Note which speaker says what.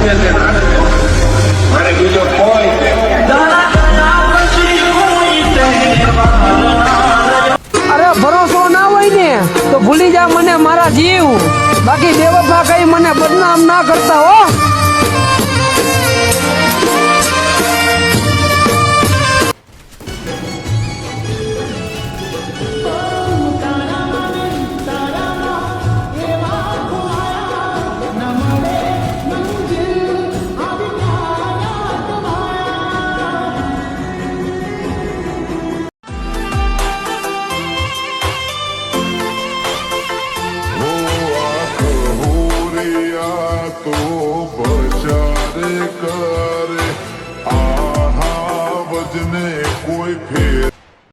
Speaker 1: મારે બીજો કોઈ
Speaker 2: અરે ભરોસો ના હોય ને તો ભૂલી જા મને મારા જીવ, બાકી બેવફા કઈ મને બદનામ ના કરતા હો.
Speaker 3: તો બચારે કરે આહા વજને કોઈ ફેર